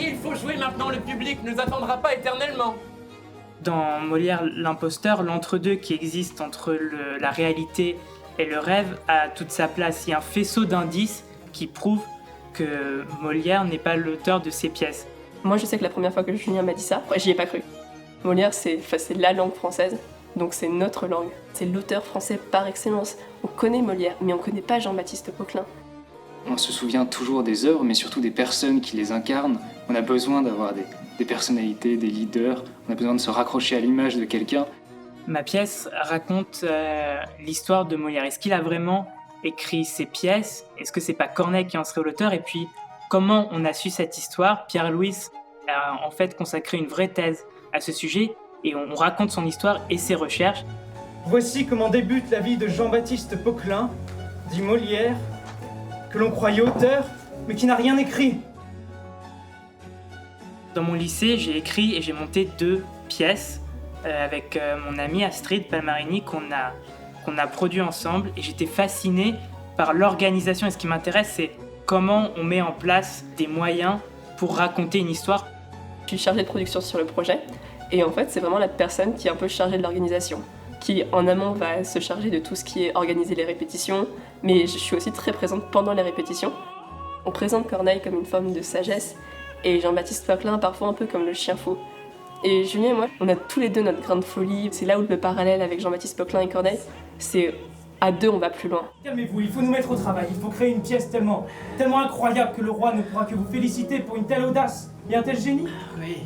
il faut jouer maintenant, le public ne nous attendra pas éternellement. Dans Molière, l'imposteur, l'entre-deux qui existe entre la réalité et le rêve a toute sa place. Il y a un faisceau d'indices qui prouvent que Molière n'est pas l'auteur de ces pièces. Moi, je sais que la première fois que Julien m'a dit ça, j'y ai pas cru. Molière, c'est la langue française, donc c'est notre langue. C'est l'auteur français par excellence. On connaît Molière, mais on connaît pas Jean-Baptiste Poquelin. On se souvient toujours des œuvres, mais surtout des personnes qui les incarnent. On a besoin d'avoir des personnalités, des leaders. On a besoin de se raccrocher à l'image de quelqu'un. Ma pièce raconte l'histoire de Molière. Est-ce qu'il a vraiment écrit ces pièces? Est-ce que c'est pas Corneille qui en serait l'auteur? Et puis, comment on a su cette histoire? Pierre-Louis a en fait consacré une vraie thèse à ce sujet et on raconte son histoire et ses recherches. Voici comment débute la vie de Jean-Baptiste Poquelin, dit Molière, que l'on croyait auteur, mais qui n'a rien écrit. Dans mon lycée, j'ai écrit et j'ai monté 2 pièces avec mon amie Astrid Palmarini qu'on a produit ensemble et j'étais fasciné par l'organisation et ce qui m'intéresse c'est comment on met en place des moyens pour raconter une histoire. Je suis chargée de production sur le projet et en fait c'est vraiment la personne qui est un peu chargée de l'organisation, qui en amont va se charger de tout ce qui est organiser les répétitions, mais je suis aussi très présente pendant les répétitions. On présente Corneille comme une forme de sagesse et Jean-Baptiste Poquelin parfois un peu comme le chien fou. Et Julien et moi, on a tous les deux notre grain de folie. C'est là où le parallèle avec Jean-Baptiste Poquelin et Corneille, c'est à 2 on va plus loin. Calmez-vous, il faut nous mettre au travail, il faut créer une pièce tellement incroyable que le roi ne pourra que vous féliciter pour une telle audace et un tel génie. Oui,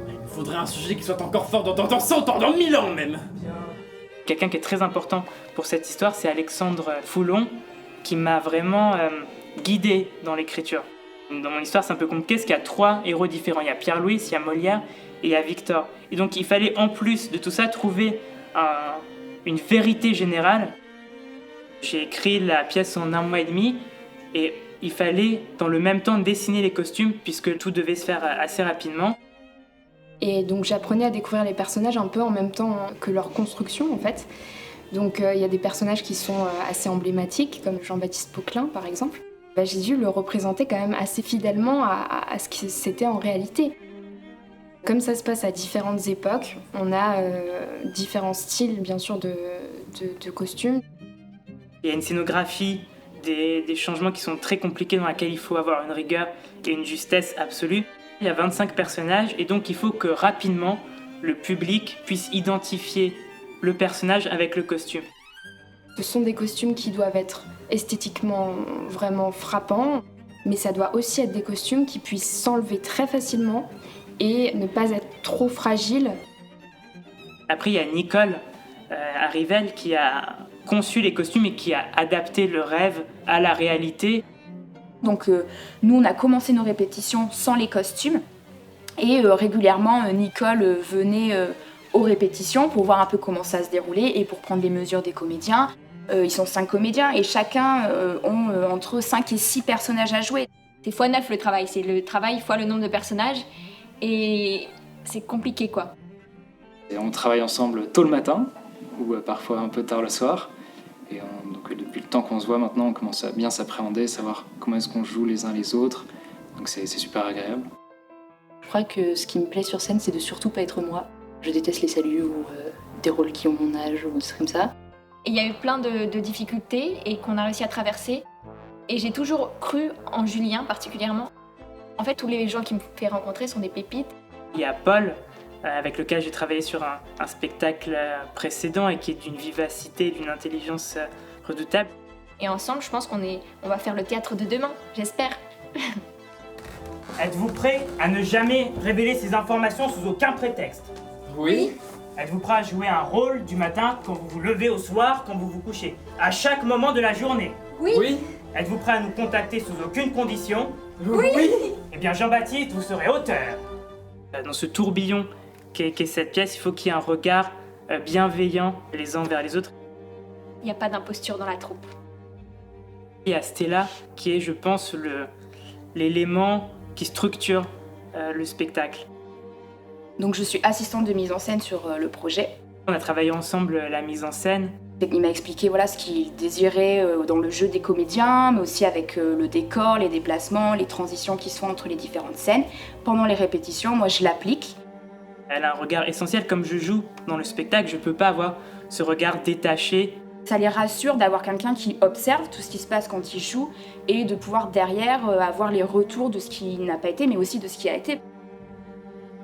il nous faudrait un sujet qui soit encore fort dans 100 ans, dans 1000 ans même. Bien. Quelqu'un qui est très important pour cette histoire, c'est Alexandre Foulon, qui m'a vraiment guidé dans l'écriture. Dans mon histoire, c'est un peu compliqué parce qu'il y a 3 héros différents. Il y a Pierre-Louis, il y a Molière et il y a Victor. Et donc il fallait en plus de tout ça trouver une vérité générale. J'ai écrit la pièce en 1 mois et demi et il fallait dans le même temps dessiner les costumes puisque tout devait se faire assez rapidement. Et donc j'apprenais à découvrir les personnages un peu en même temps que leur construction en fait. Donc il y a des personnages qui sont assez emblématiques comme Jean-Baptiste Poquelin par exemple. J'ai dû le représenter quand même assez fidèlement à ce que c'était en réalité. Comme ça se passe à différentes époques, on a différents styles bien sûr de costumes. Il y a une scénographie, des changements qui sont très compliqués dans laquelle il faut avoir une rigueur et une justesse absolue. Il y a 25 personnages et donc il faut que rapidement le public puisse identifier le personnage avec le costume. Ce sont des costumes qui doivent être esthétiquement vraiment frappants, mais ça doit aussi être des costumes qui puissent s'enlever très facilement et ne pas être trop fragiles. Après, il y a Nicole Arrivel qui a conçu les costumes et qui a adapté le rêve à la réalité. Donc nous, on a commencé nos répétitions sans les costumes et régulièrement, Nicole venait aux répétitions pour voir un peu comment ça se déroulait et pour prendre les mesures des comédiens. Ils sont 5 comédiens et chacun ont entre 5 et 6 personnages à jouer. C'est x9 le travail, c'est le travail fois le nombre de personnages et c'est compliqué quoi. Et on travaille ensemble tôt le matin ou parfois un peu tard le soir. Et donc depuis le temps qu'on se voit maintenant, on commence à bien s'appréhender, savoir comment est-ce qu'on joue les uns les autres. Donc c'est super agréable. Je crois que ce qui me plaît sur scène, c'est de surtout pas être moi. Je déteste les saluts ou des rôles qui ont mon âge ou des trucs comme ça. Il y a eu plein de difficultés et qu'on a réussi à traverser. Et j'ai toujours cru en Julien particulièrement. En fait, tous les gens qu'il me fait rencontrer sont des pépites. Il y a Paul, avec lequel j'ai travaillé sur un spectacle précédent et qui est d'une vivacité, d'une intelligence redoutable. Et ensemble, je pense qu'on va faire le théâtre de demain, j'espère. Êtes-vous prêt à ne jamais révéler ces informations sous aucun prétexte? Oui. Êtes-vous prêt à jouer un rôle du matin quand vous vous levez au soir, quand vous vous couchez, à chaque moment de la journée? Oui. Êtes-vous prêt à nous contacter sous aucune condition? Oui. Eh bien Jean-Baptiste, vous serez auteur. Dans ce tourbillon qu'est cette pièce, il faut qu'il y ait un regard bienveillant les uns vers les autres. Il n'y a pas d'imposture dans la troupe. Il y a Stella qui est, je pense, l'élément qui structure le spectacle. Donc je suis assistante de mise en scène sur le projet. On a travaillé ensemble la mise en scène. Il m'a expliqué voilà, ce qu'il désirait dans le jeu des comédiens, mais aussi avec le décor, les déplacements, les transitions qui se font entre les différentes scènes. Pendant les répétitions, moi je l'applique. Elle a un regard essentiel, comme je joue dans le spectacle, je peux pas avoir ce regard détaché. Ça les rassure d'avoir quelqu'un qui observe tout ce qui se passe quand ils jouent et de pouvoir derrière avoir les retours de ce qui n'a pas été, mais aussi de ce qui a été.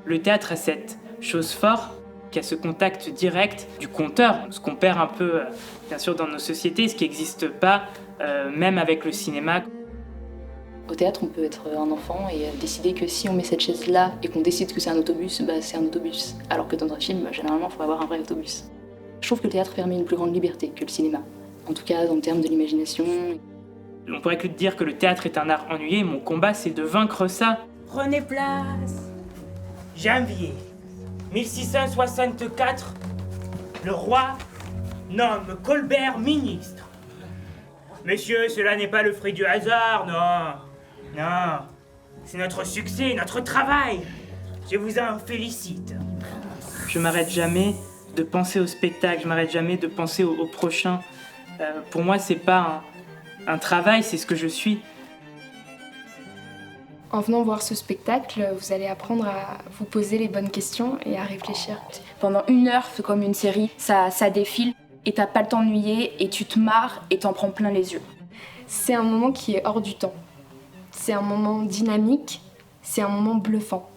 Le théâtre a cette chose forte, qui a ce contact direct du conteur, ce qu'on perd un peu, bien sûr, dans nos sociétés, ce qui n'existe pas, même avec le cinéma. Au théâtre, on peut être un enfant et décider que si on met cette chaise-là et qu'on décide que c'est un autobus, bah c'est un autobus. Alors que dans un film, généralement, il faut avoir un vrai autobus. Je trouve que le théâtre permet une plus grande liberté que le cinéma. En tout cas, en termes de l'imagination. On pourrait que dire que le théâtre est un art ennuyé, mon combat, c'est de vaincre ça. Prenez place. Janvier 1664, le roi nomme Colbert ministre. Monsieur, cela n'est pas le fruit du hasard, non. Non, c'est notre succès, notre travail. Je vous en félicite. Je m'arrête jamais de penser au spectacle, je m'arrête jamais de penser au prochain. Pour moi, c'est pas un travail, c'est ce que je suis. En venant voir ce spectacle, vous allez apprendre à vous poser les bonnes questions et à réfléchir. Pendant 1 heure, c'est comme une série, ça défile et t'as pas le temps d'ennuyer et tu te marres et t'en prends plein les yeux. C'est un moment qui est hors du temps. C'est un moment dynamique, c'est un moment bluffant.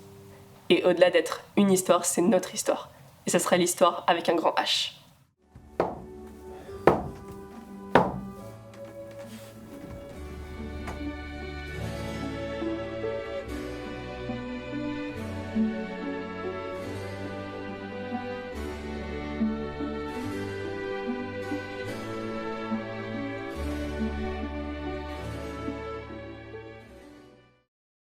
Et au-delà d'être une histoire, c'est notre histoire. Et ça sera l'histoire avec un grand H.